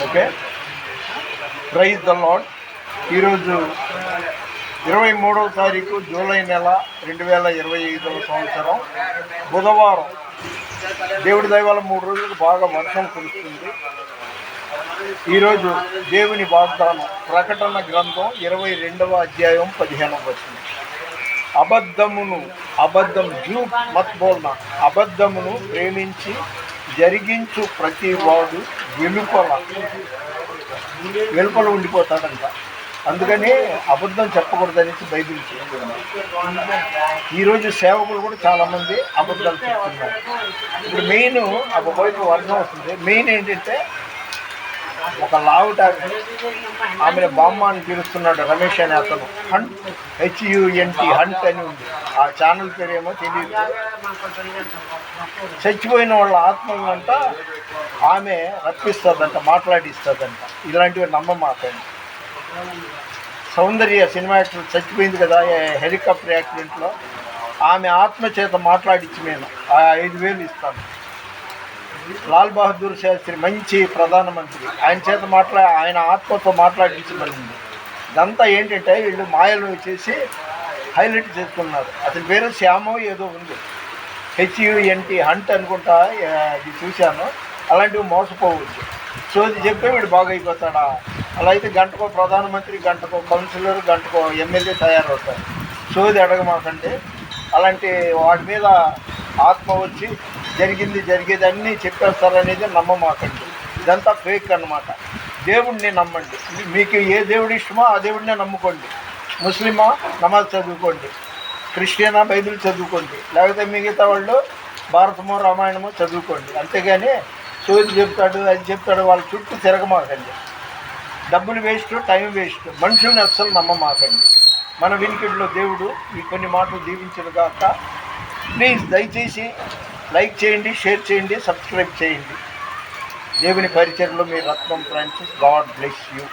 Okay, praise the lord. ఈరోజు 23వ తారీఖు July నెల 2025వ సంవత్సరం బుధవారం. దేవుడి దయ వల్ల 3 రోజులకు బాగా వర్షం కురుస్తుంది. ఈరోజు దేవుని వాగ్దానం ప్రకటన గ్రంథం 22వ అధ్యాయం 15వ వచనం. అబద్ధమును ప్రేమించి జరిగించు ప్రతి వాడు వెలుపల ఉండిపోతాడంట. అందుకని అబద్ధం చెప్పకూడదనేసి బైబిల్ చెప్తుంది. ఈరోజు సేవకులు కూడా చాలామంది అబద్ధాలు చెప్తున్నారు. ఇప్పుడు మెయిన్ ఒకవైపు వర్ణం వస్తుంది. మెయిన్ ఏంటంటే ఒక లావుట ఆమెను బామ్మ అని పిలుస్తున్నాడు రమేష్ అనే అతను. HUNT హంట్ అని ఉంది. ఆ ఛానల్ పేరు ఏమో తెలియదు. చచ్చిపోయిన వాళ్ళ ఆత్మలు అంట ఆమె రప్పిస్తుందంట, మాట్లాడిస్తుందంట. ఇలాంటివి నమ్మమాకండి. సౌందర్య సినిమా యాక్టర్ చచ్చిపోయింది కదా హెలికాప్టర్ యాక్సిడెంట్లో. ఆమె ఆత్మ చేత మాట్లాడించి నేను 5,000 ఇస్తాను. లాల్ బహదూర్ శాస్త్రి మంచి ప్రధానమంత్రి, ఆయన ఆత్మతో మాట్లాడించబడింది. ఇదంతా ఏంటంటే వీళ్ళు మాయలు చేసి హైలైట్ చేసుకున్నారు. అతని పేరు శ్యామో ఏదో ఉంది. HUNT హంట్ అనుకుంటా, ఇది చూశాను. అలాంటివి మోసపోవచ్చు. సోది చెప్తే వీడు బాగా అయిపోతాడా? అలా అయితే గంటకో ప్రధానమంత్రి, గంటకో కౌన్సిలర్, గంటకో ఎమ్మెల్యే తయారవుతారు. సోది అడగమాకండి. అలాంటి వాటి మీద ఆత్మ వచ్చి జరిగేది అన్నీ చెప్పేస్తారనేది నమ్మమాకండి. ఇదంతా ఫేక్ అన్నమాట. దేవుడిని నమ్మండి. మీకు ఏ దేవుడు ఇష్టమో ఆ దేవుడినే నమ్ముకోండి. ముస్లిమా నమాజ్ చదువుకోండి, క్రిస్టియనా బైబిల్ చదువుకోండి, లేకపోతే మిగతా వాళ్ళు భారతమో రామాయణమో చదువుకోండి. అంతేగాని సోది చెప్తాడు అది చెప్తాడు వాళ్ళ చుట్టూ తిరగమాకండి. డబ్బులు వేస్ట్, టైం వేస్ట్. మనుషుల్ని అస్సలు నమ్మమాకండి. మన వినికిడిలో దేవుడు ఈ కొన్ని మాటలు దీవించను గాక. ప్లీజ్ దయచేసి లైక్ చేయండి, షేర్ చేయండి, సబ్స్క్రైబ్ చేయండి. దేవుని పరిచయంలో మీ రత్నం ఫ్రాన్సిస్. God bless you.